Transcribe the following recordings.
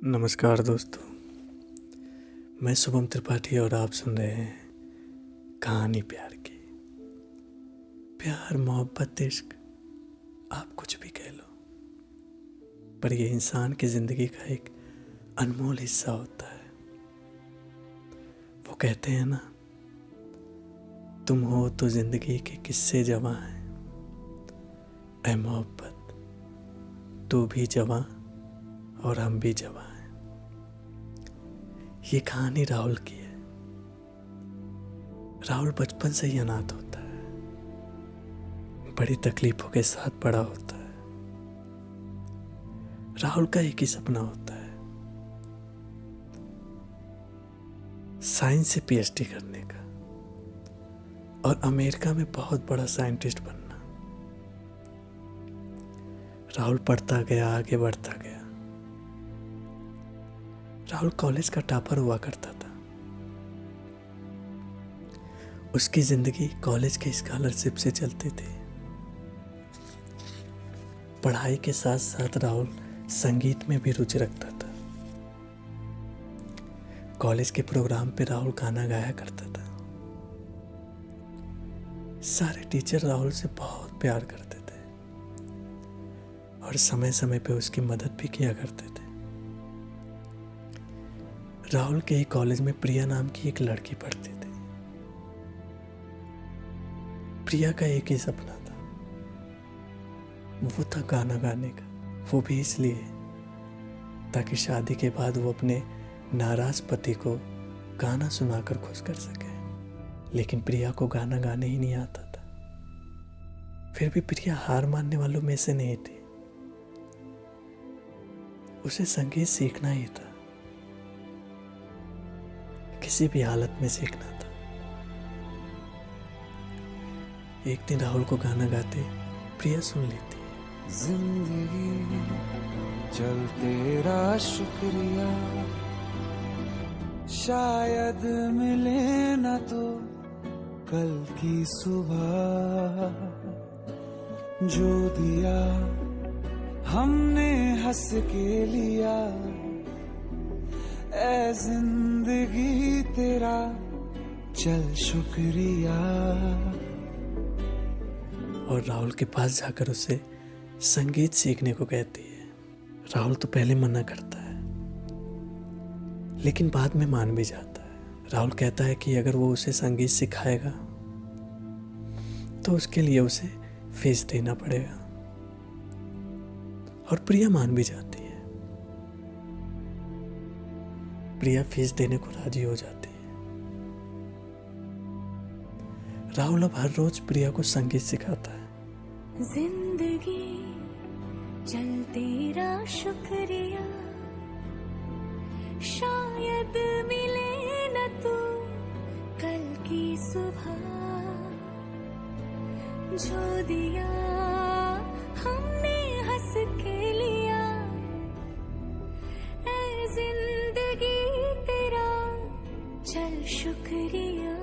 नमस्कार दोस्तों, मैं शुभम त्रिपाठी और आप सुन रहे हैं कहानी प्यार की। प्यार, मोहब्बत, इश्क, आप कुछ भी कह लो, पर यह इंसान की ज़िंदगी का एक अनमोल हिस्सा होता है। वो कहते हैं ना, तुम हो तो ज़िंदगी के किस्से जवां हैं। ऐ मोहब्बत, तू भी जवां और हम भी जवां हैं। ये कहानी राहुल की है। राहुल बचपन से ही अनाथ होता है, बड़ी तकलीफों के साथ बड़ा होता है। राहुल का एक ही सपना होता है, साइंस से पीएचडी करने का और अमेरिका में बहुत बड़ा साइंटिस्ट बनना। राहुल पढ़ता गया, आगे बढ़ता गया। राहुल कॉलेज का टॉपर हुआ करता था। उसकी जिंदगी कॉलेज के स्कॉलरशिप से चलती थी। पढ़ाई के साथ साथ राहुल संगीत में भी रुचि रखता था। कॉलेज के प्रोग्राम पे राहुल गाना गाया करता था। सारे टीचर राहुल से बहुत प्यार करते थे और समय समय पे उसकी मदद भी किया करते थे। राहुल के ही कॉलेज में प्रिया नाम की एक लड़की पढ़ती थी। प्रिया का एक ही सपना था, वो था गाना गाने का। वो भी इसलिए ताकि शादी के बाद वो अपने नाराज पति को गाना सुनाकर खुश कर सके। लेकिन प्रिया को गाना गाने ही नहीं आता था। फिर भी प्रिया हार मानने वालों में से नहीं थी। उसे संगीत सीखना ही था, किसी भी हालत में सीखना था। एक दिन राहुल को गाना गाते प्रिया सुन लेती। जिंदगी चल तेरा शुक्रिया, शायद मिले न तो कल की सुबह। जो दिया हमने हंस के लिया, ऐ जिंदगी तेरा चल शुक्रिया। और राहुल के पास जाकर उसे संगीत सीखने को कहती है। राहुल तो पहले मना करता है, लेकिन बाद में मान भी जाता है। राहुल कहता है कि अगर वो उसे संगीत सिखाएगा तो उसके लिए उसे फीस देना पड़ेगा। और प्रिया मान भी जाती है। प्रिया फीस देने को राजी हो जाती है। राहुल अब हर रोज प्रिया को संगीत सिखाता है। जिंदगी चल तेरा शुक्रिया, शायद मिले न तो कल की सुबह। जो दिया हमने हंस के लिया, ऐ जिंदगी तेरा चल शुक्रिया।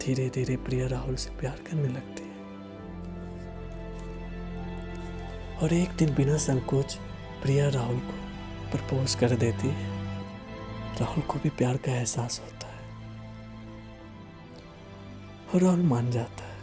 धीरे धीरे प्रिया राहुल से प्यार करने लगती है और एक दिन बिना संकोच प्रिया राहुल को प्रपोज कर देती है। राहुल को भी प्यार का एहसास होता है और राहुल मान जाता है।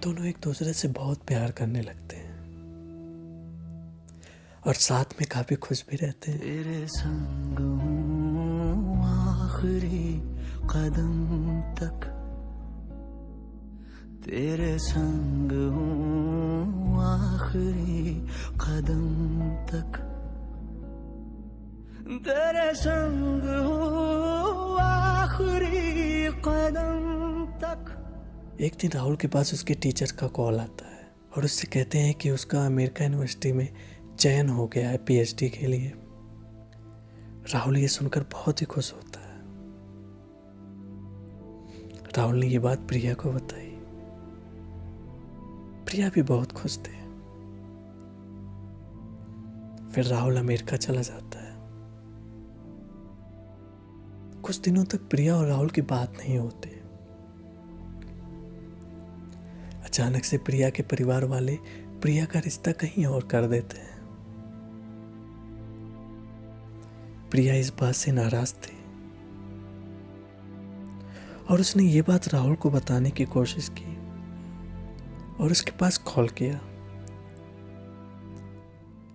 दोनों एक दूसरे से बहुत प्यार करने लगते हैं और साथ में काफी खुश भी रहते हैं। तेरे संग हूँ आखिरी कदम तक, तेरे संग हूँ आखिरी कदम तक, तेरे संग हूँ आखिरी कदम तक। एक दिन राहुल के पास उसके टीचर का कॉल आता है और उससे कहते हैं कि उसका अमेरिका यूनिवर्सिटी में चयन हो गया है पीएचडी के लिए। राहुल ये सुनकर बहुत ही खुश होता है। राहुल ने ये बात प्रिया को बताई। प्रिया भी बहुत खुश थे। फिर राहुल अमेरिका चला जाता है। कुछ दिनों तक प्रिया और राहुल की बात नहीं होती। अचानक से प्रिया के परिवार वाले प्रिया का रिश्ता कहीं और कर देते हैं। प्रिया इस बात से नाराज थी और उसने ये बात राहुल को बताने की कोशिश की और उसके पास कॉल किया,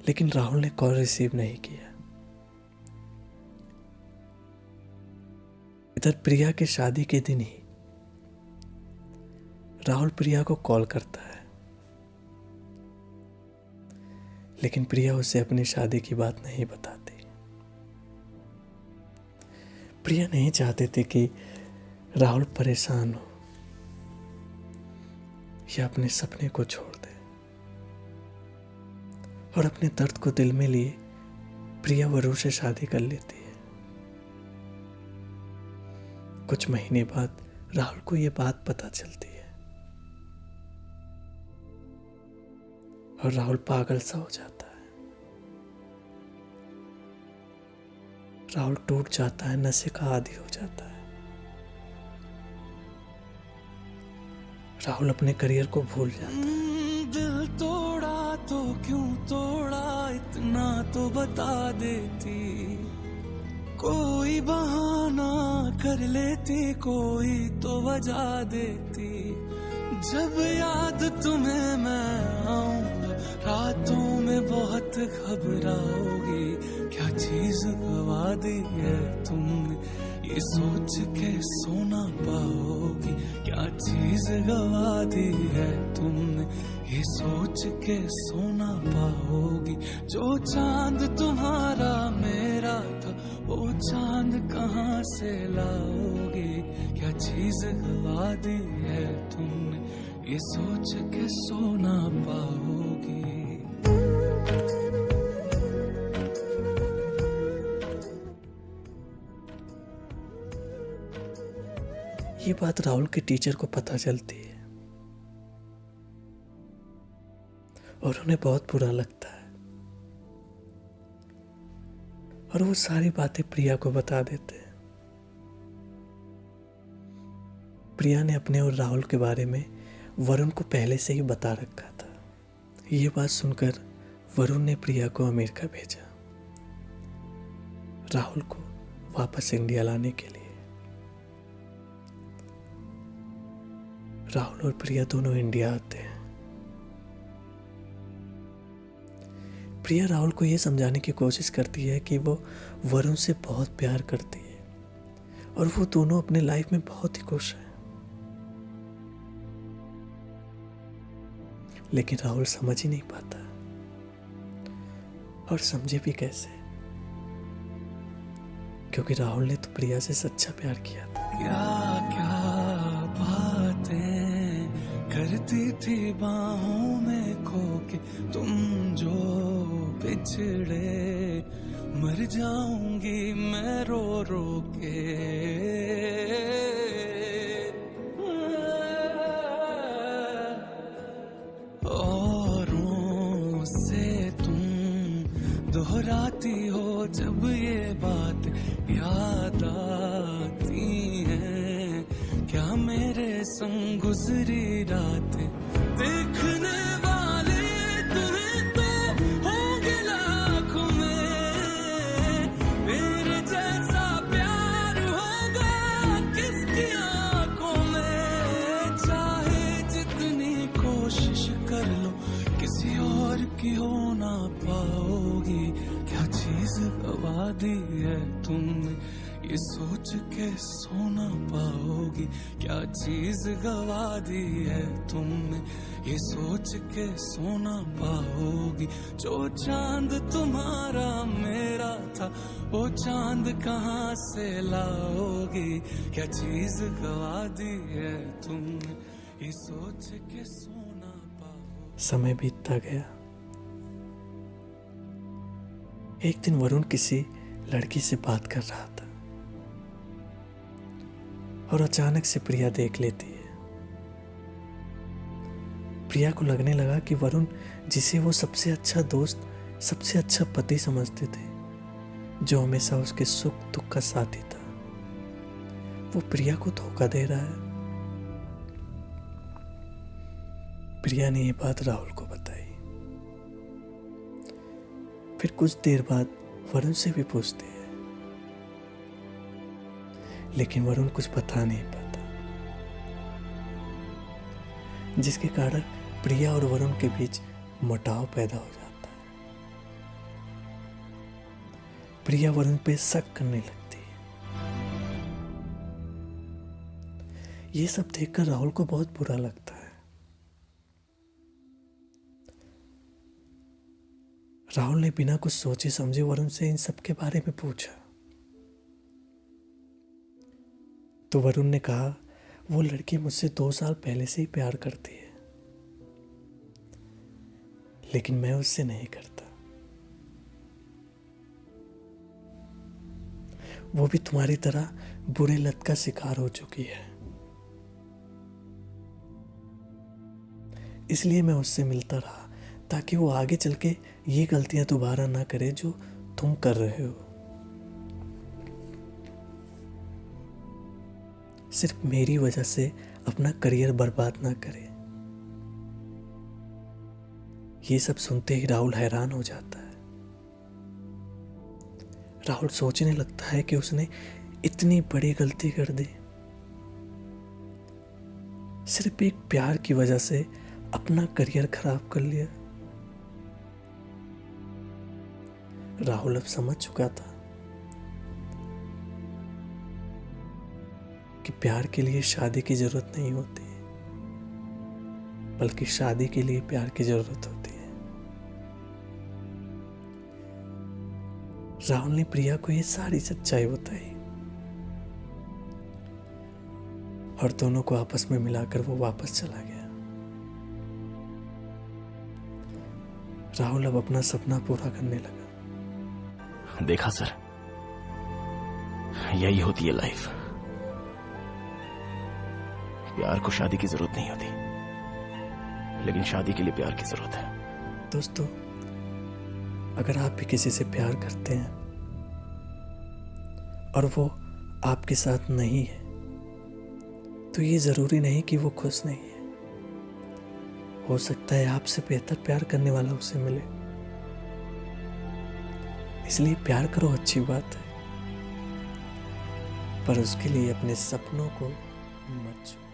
लेकिन राहुल ने कॉल रिसीव नहीं किया। इधर प्रिया के शादी के दिन ही राहुल प्रिया को कॉल करता है, लेकिन प्रिया उसे अपनी शादी की बात नहीं बताती। प्रिया नहीं चाहती थी कि राहुल परेशान हो या अपने सपने को छोड़ दे, और अपने दर्द को दिल में लिए प्रिया वरुण से शादी कर लेती है। कुछ महीने बाद राहुल को यह बात पता चलती है और राहुल पागल सा हो जाता है। राहुल टूट जाता है, नशे का आदी हो जाता है। राहुल अपने करियर को भूल जाता है। दिल तोड़ा तो क्यों तोड़ा, इतना तो बता देती। कोई बहाना कर लेती, कोई तो वजह देती। जब याद तुम्हें मैं आऊंगा, रातों में बहुत घबराओगी। क्या चीज गवा दी है तुमने, ये सोच के सो ना पाओगी। क्या चीज गवा दी है तुमने, ये सोच के सो ना पाओगी। जो चांद तुम्हारा मेरा था, वो चांद कहाँ से लाओगी। क्या चीज गवा दी है तुमने, ये सोच के सो ना पाओगी। ये बात राहुल के टीचर को पता चलती है और उन्हें बहुत बुरा लगता है और वो सारी बातें प्रिया को बता देते हैं। प्रिया ने अपने और राहुल के बारे में वरुण को पहले से ही बता रखा था। ये बात सुनकर वरुण ने प्रिया को अमेरिका भेजा राहुल को वापस इंडिया लाने के लिए। राहुल और प्रिया दोनों इंडिया आते हैं। प्रिया राहुल को यह समझाने की कोशिश करती है कि वो वरुण से बहुत प्यार करती है और वो दोनों अपने लाइफ में बहुत ही खुश हैं। लेकिन राहुल समझ ही नहीं पाता, और समझे भी कैसे, क्योंकि राहुल ने तो प्रिया से सच्चा प्यार किया था। क्या क्या बातें करती थी बाहों में खो के, तुम जो बिछड़े मर जाऊंगी मैं रो रो के। औरों से तुम दोहराती हो जब ये बात याद आती है। क्या मेरे संग गुजरी रातें देखने वाले तुम्हें तो होंगे लाखों में। मेरे जैसा प्यार होगा किसकी आंखों में। चाहे जितनी कोशिश कर लो, किसी और की हो ना पाओगी। क्या चीज गवा दी है तुमने, ये सोच के सो ना पाओगी। क्या चीज गवा दी है तुमने, ये सोच के सो ना पाओगी। जो चांद तुम्हारा मेरा था, वो चांद कहाँ से लाओगी। क्या चीज गवा दी है तुमने, ये सोच के सो ना पाओगी। समय बीतता गया। एक दिन वरुण किसी लड़की से बात कर रहा था और अचानक से प्रिया देख लेती है। प्रिया को लगने लगा कि वरुण, जिसे वो सबसे अच्छा दोस्त, सबसे अच्छा पति समझते थे, जो हमेशा उसके सुख दुख का साथी था, वो प्रिया को धोखा दे रहा है। प्रिया ने ये बात राहुल को बताई। फिर कुछ देर बाद वरुण से भी पूछती है लेकिन वरुण कुछ बता नहीं पाता, जिसके कारण प्रिया और वरुण के बीच मुटाव पैदा हो जाता है। प्रिया वरुण पे शक करने लगती है। ये सब देखकर राहुल को बहुत बुरा लगता है। राहुल ने बिना कुछ सोचे समझे वरुण से इन सब के बारे में पूछा, तो वरुण ने कहा वो लड़की मुझसे 2 साल पहले से ही प्यार करती है, लेकिन मैं उससे नहीं करता। वो भी तुम्हारी तरह बुरे लत का शिकार हो चुकी है, इसलिए मैं उससे मिलता रहा ताकि वो आगे चल के ये गलतियां दोबारा ना करे जो तुम कर रहे हो। सिर्फ मेरी वजह से अपना करियर बर्बाद ना करे। ये सब सुनते ही राहुल हैरान हो जाता है। राहुल सोचने लगता है कि उसने इतनी बड़ी गलती कर दी, सिर्फ एक प्यार की वजह से अपना करियर खराब कर लिया। राहुल अब समझ चुका था कि प्यार के लिए शादी की जरूरत नहीं होती, बल्कि शादी के लिए प्यार की जरूरत होती है। राहुल ने प्रिया को ये सारी सच्चाई बताई और दोनों को आपस में मिलाकर वो वापस चला गया। राहुल अब अपना सपना पूरा करने लगा। देखा सर, यही होती है लाइफ। प्यार को शादी की जरूरत नहीं होती, लेकिन शादी के लिए प्यार की जरूरत है। दोस्तों, अगर आप भी किसी से प्यार करते हैं और वो आपके साथ नहीं है, तो ये जरूरी नहीं कि वो खुश नहीं है। हो सकता है आपसे बेहतर प्यार करने वाला उसे मिले। इसलिए प्यार करो, अच्छी बात है, पर उसके लिए अपने सपनों को मत छोड़ो।